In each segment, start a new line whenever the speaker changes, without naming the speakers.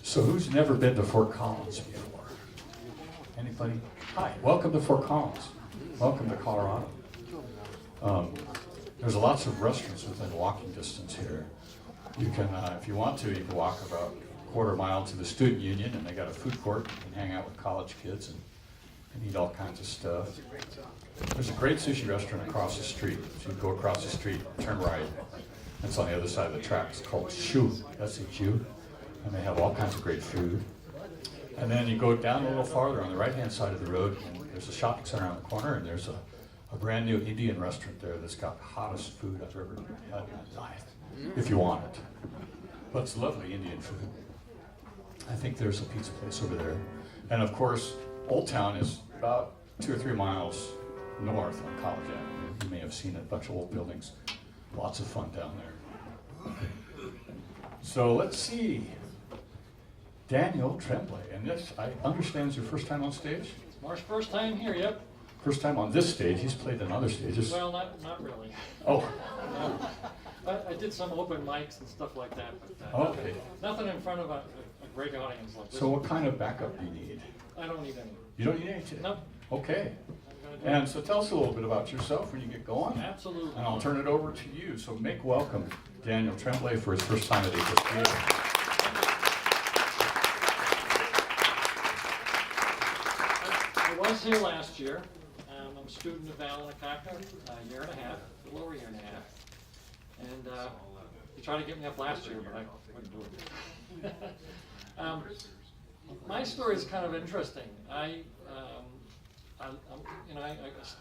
So who's never been to Fort Collins before? Anybody? Hi, welcome to Fort Collins. Welcome to Colorado. There's lots of restaurants within walking distance here. You can, if you want to, you can walk about a quarter mile to the Student Union, and they got a food court. You can hang out with college kids and eat all kinds of stuff. There's a great sushi restaurant across the street. So you go across the street, turn right. It's on the other side of the tracks. It's called Shu, S-H-U, and they have all kinds of great food. And then you go down a little farther on the right-hand side of the road, and there's a shopping center on the corner, and there's a brand new Indian restaurant there that's got the hottest food I've ever had in my life, if you want it. But it's lovely Indian food. I think there's a pizza place over there. And of course, Old Town is about 2 or 3 miles north on College Avenue. You may have seen it, a bunch of old buildings. Lots of fun down there. So let's see. Daniel Tremblay, and this, I understand, is your first time on stage?
It's Mark's first time here, yep.
First time on this stage. He's played on other stages.
Well, not really.
Oh.
I did some open mics and stuff like that, but
Okay.
nothing in front of a great audience like this.
So what kind of backup do you need?
I don't need any.
You don't need anything?
No.
Okay. And so tell us a little bit about yourself when you get going.
Absolutely.
And I'll turn it over to you. So make welcome Daniel Tremblay for his first time at HSGA.
I was here last year. I'm a student of Alan Akaka, a year and a half, a little over a year and a half. And he tried to get me up last year, but I couldn't do it. My story is kind of interesting. I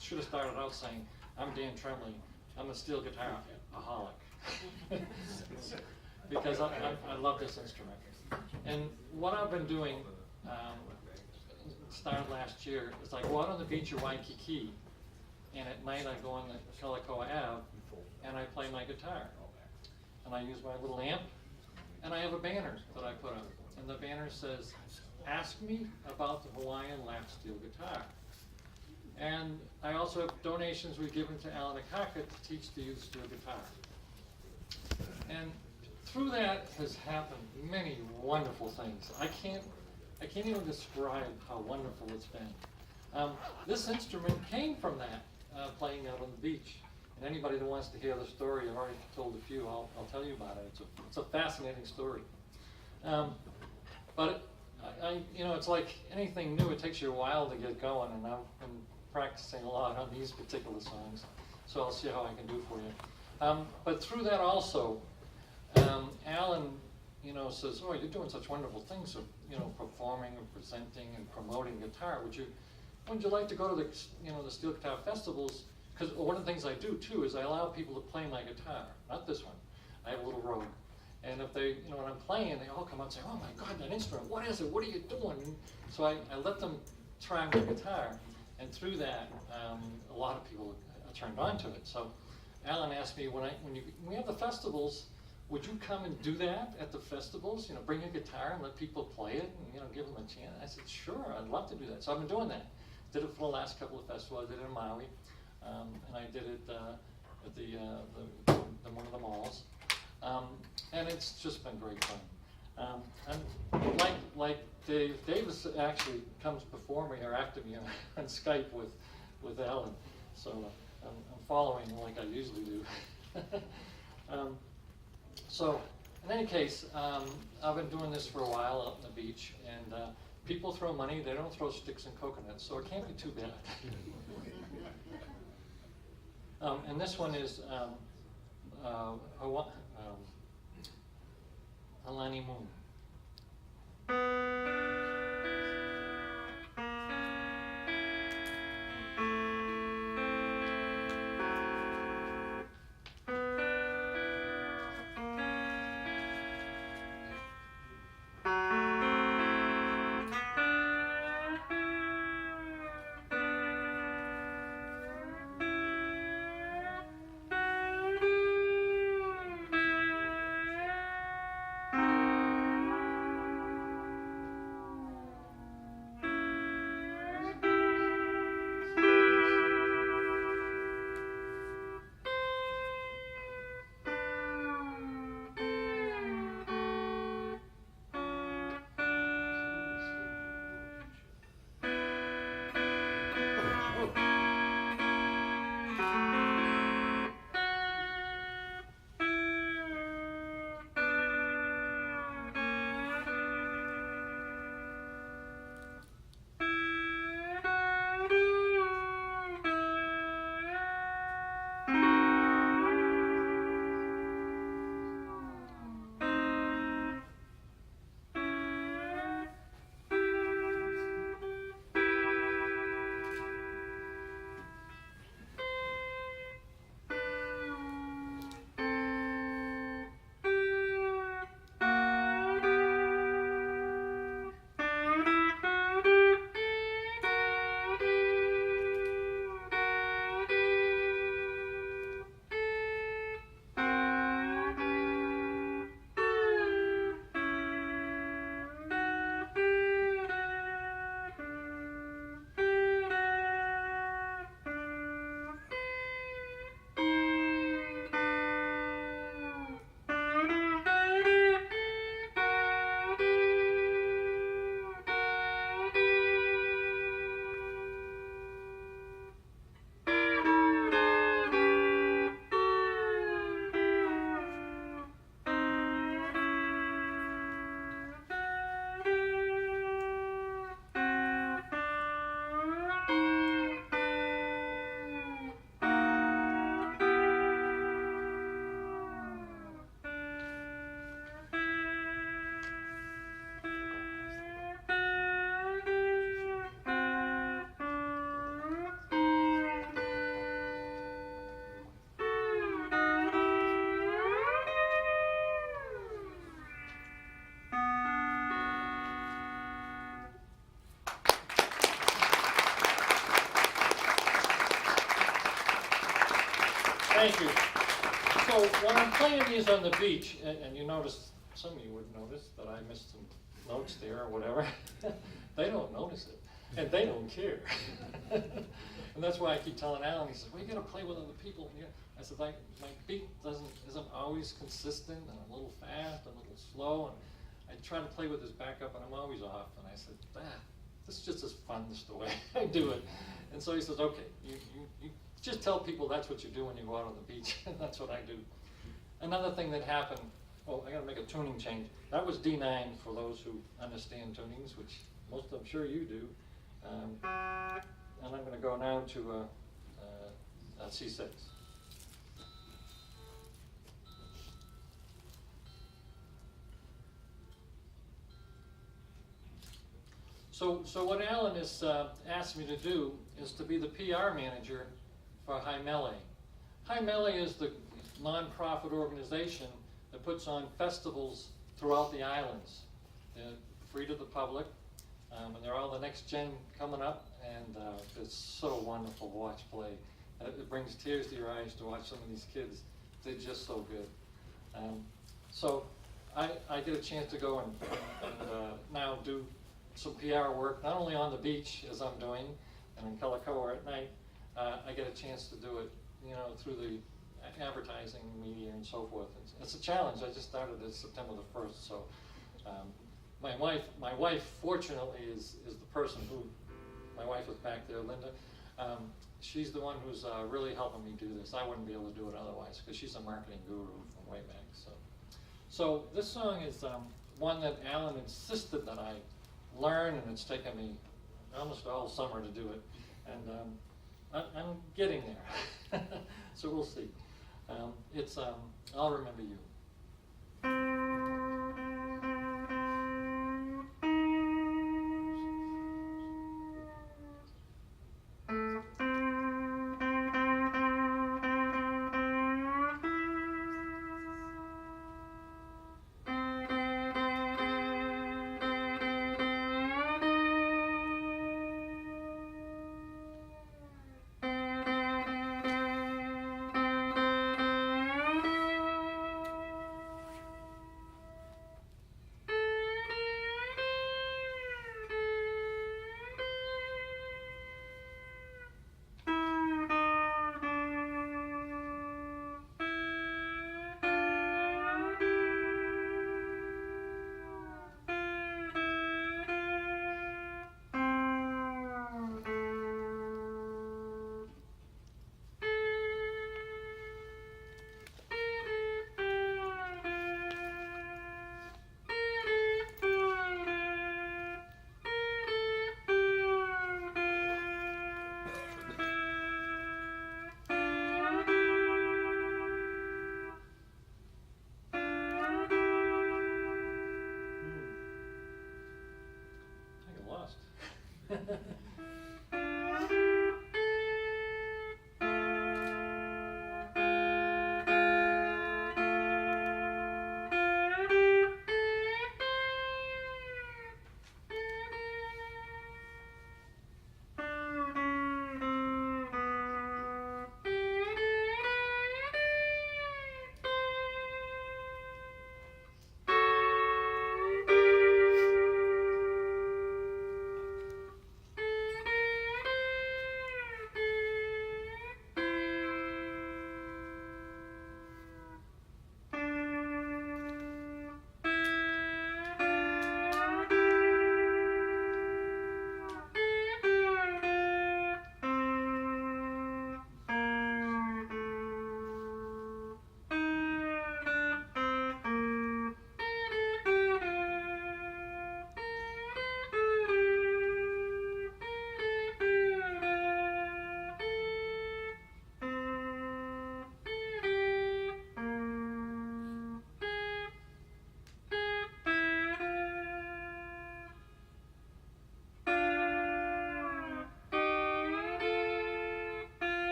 should have started out saying, I'm Dan Tremblay. I'm a steel guitar-aholic. Because I love this instrument. And what I've been doing, started last year, is I go out on the beach of Waikiki, and at night I go on the Kalakaua Ave, and I play my guitar. And I use my little amp, and I have a banner that I put up. And the banner says, ask me about the Hawaiian lap steel guitar. And I also have donations we've given to Alan Akaka to teach the youth steel guitar. And through that has happened many wonderful things. I can't even describe how wonderful it's been. This instrument came from that, playing out on the beach. And anybody that wants to hear the story, I've already told a few, I'll tell you about it. It's a fascinating story. But it's like anything new, it takes you a while to get going, and I've been practicing a lot on these particular songs, so I'll see how I can do for you. But through that also, Alan, says, oh, you're doing such wonderful things of, performing and presenting and promoting guitar. Would you like to go to the steel guitar festivals? Because one of the things I do too is I allow people to play my guitar, not this one. I have a little Rogue. And if they, when I'm playing, they all come out and say, oh my God, that instrument, what is it? What are you doing? And so I let them try my guitar. And through that, a lot of people are turned on to it. So Alan asked me, when we have the festivals, would you come and do that at the festivals? Bring your guitar and let people play it and, give them a chance. I said, sure, I'd love to do that. So I've been doing that. Did it for the last couple of festivals. I did it in Maui, and I did it at the one of the malls. And it's just been great fun. And like Dave Davis actually comes before me or after me on Skype with Alan. So I'm following like I usually do. So in any case, I've been doing this for a while out on the beach, and people throw money. They don't throw sticks and coconuts, so it can't be too bad. And this one is Alani Moon. Thank you. So when I'm playing these on the beach, and you notice, some of you would notice that I missed some notes there or whatever. They don't notice it, and they don't care. And that's why I keep telling Alan, he says, well, you gotta play with other people. And I said, my beat isn't always consistent, and I'm a little fast, and a little slow, and I try to play with his backup, and I'm always off. And I said, this is just as fun as the way I do it. And so he says, okay, you just tell people that's what you do when you go out on the beach. And that's what I do. Another thing that happened, well, I gotta make a tuning change. That was D9 for those who understand tunings, which most I'm sure you do. And I'm gonna go now to a C6. So what Alan has asked me to do is to be the PR manager for High Melee. High Melee is the non-profit organization that puts on festivals throughout the islands. They're free to the public, and they're all the next gen coming up, and it's so wonderful to watch play. It brings tears to your eyes to watch some of these kids. They're just so good. So I get a chance to go and now do some PR work, not only on the beach as I'm doing, and in Calicoa at night. I get a chance to do it, through the advertising media and so forth. It's a challenge. I just started it September the 1st. So my wife fortunately is the person who, my wife is back there, Linda. She's the one who's really helping me do this. I wouldn't be able to do it otherwise, because she's a marketing guru from way back. So this song is one that Alan insisted that I learn, and it's taken me almost all summer to do it. And I'm getting there. So we'll see. It's I'll Remember You.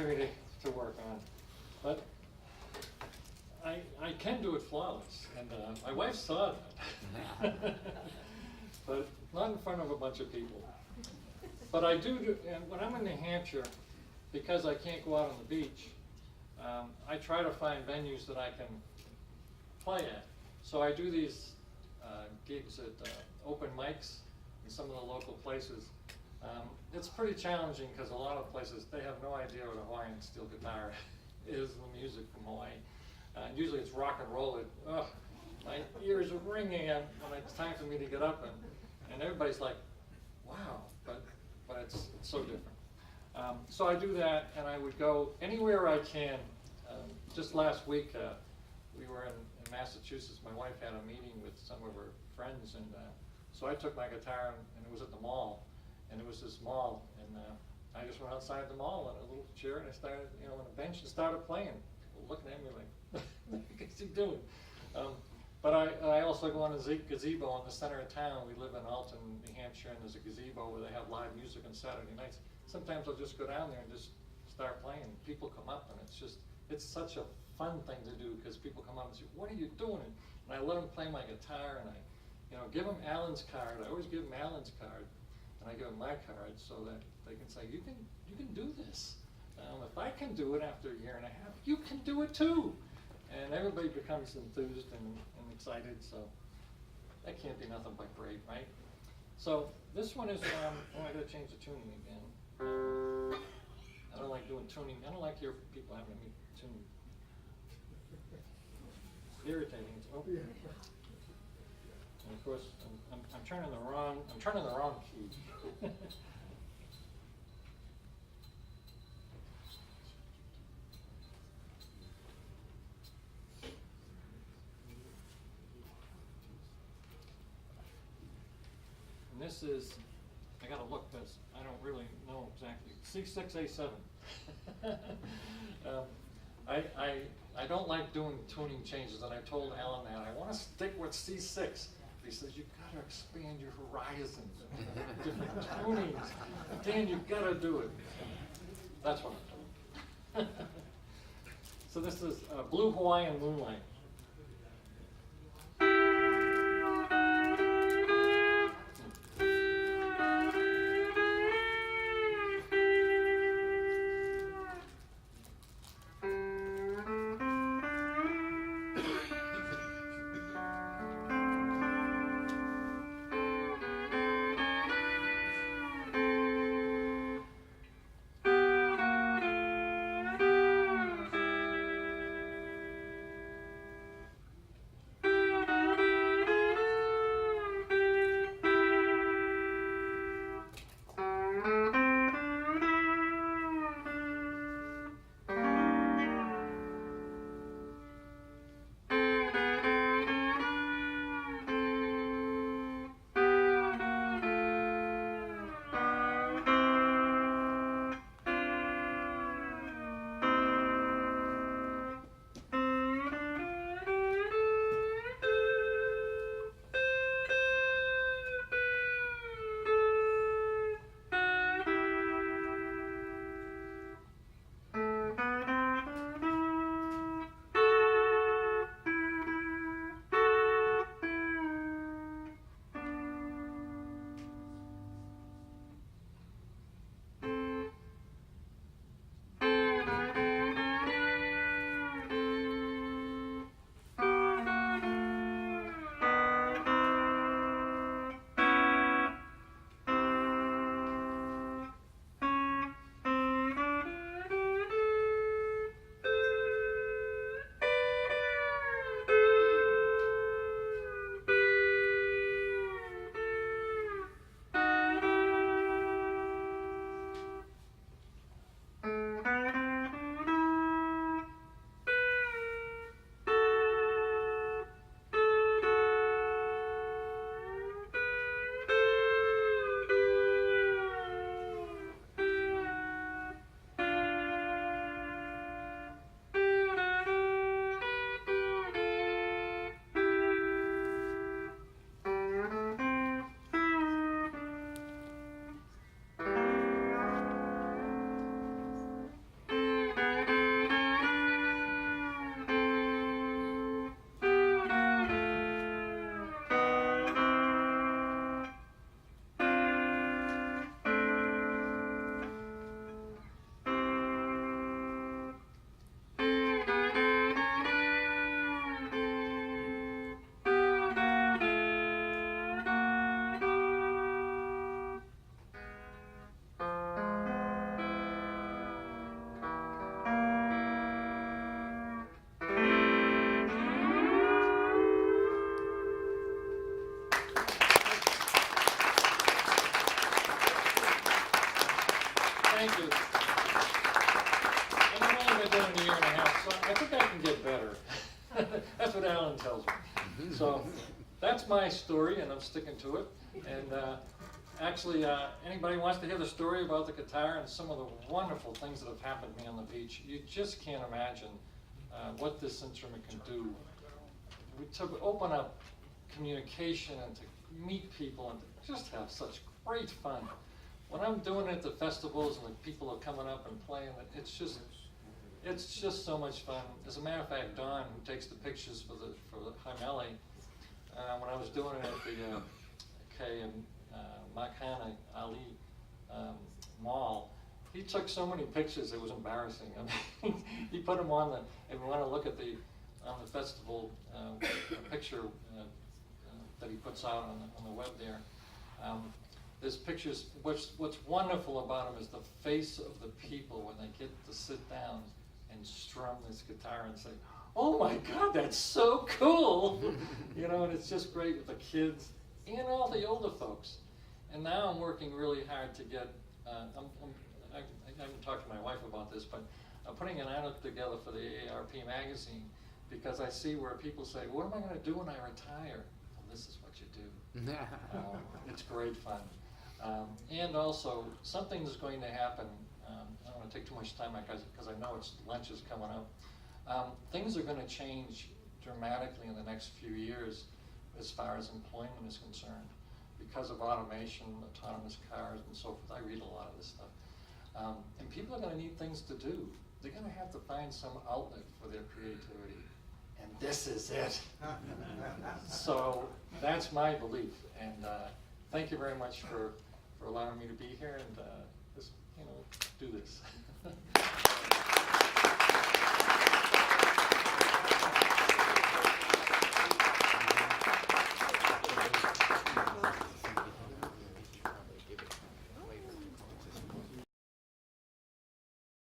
for me to work on. But I can do it flawless, and my wife saw that. But not in front of a bunch of people. But I do, and when I'm in New Hampshire, because I can't go out on the beach, I try to find venues that I can play at. So I do these gigs at open mics in some of the local places. It's pretty challenging because a lot of places, they have no idea what a Hawaiian steel guitar is, the music from Hawaii. Usually it's rock and roll. My ears are ringing when it's time for me to get up, and everybody's like, wow, but it's so different. So I do that, and I would go anywhere I can. Just last week, we were in Massachusetts. My wife had a meeting with some of her friends, and so I took my guitar, and it was at the mall, and it was this mall, and I just went outside the mall on a little chair, and I started, on a bench, and started playing. People looking at me like, what is he doing? But I also go on a gazebo in the center of town. We live in Alton, New Hampshire, and there's a gazebo where they have live music on Saturday nights. Sometimes I'll just go down there and just start playing. People come up, and it's such a fun thing to do because people come up and say, what are you doing? And I let them play my guitar, and I give them Alan's card. I always give them Alan's card, and I give them my card so that they can say, you can do this. If I can do it after a year and a half, you can do it too. And everybody becomes enthused and excited, so that can't be nothing but great, right? So this one is, I gotta change the tuning again. I don't like doing tuning. I don't like hearing people having me tune. It's irritating. And of course, I'm turning the wrong key. And this is, I gotta look this, I don't really know exactly, C6A7. I don't like doing tuning changes, and I told Alan that. I wanna stick with C6. He says, you gotta expand your horizons, different tunings. Dan, you gotta do it. That's what I'm doing. So this is Blue Hawaiian Moonlight. That's what Alan tells me. So that's my story, and I'm sticking to it. And actually, anybody wants to hear the story about the guitar and some of the wonderful things that have happened to me on the beach, you just can't imagine what this instrument can do. To open up communication and to meet people and to just have such great fun. When I'm doing it at the festivals and the people are coming up and playing, it's just so much fun. As a matter of fact, Don, who takes the pictures for the Jaimele, when I was doing it at the Makana Ali Mall, he took so many pictures it was embarrassing. I mean, he put them on if you want to look at on the festival picture that he puts out on the web there. There's pictures. What's wonderful about them is the face of the people when they get to sit down and strum this guitar and say, "Oh my God, that's so cool!" You know, and it's just great with the kids and all the older folks. And now I'm working really hard to get. I haven't talked to my wife about this, but I'm putting an ad together for the AARP magazine because I see where people say, "What am I going to do when I retire?" Well, this is what you do. It's great fun. And also, something's going to happen. I don't want to take too much time because I know lunch is coming up. Things are going to change dramatically in the next few years as far as employment is concerned because of automation, autonomous cars, and so forth. I read a lot of this stuff. And people are going to need things to do. They're going to have to find some outlet for their creativity. And this is it. So that's my belief. And thank you very much for allowing me to be here and just, do this.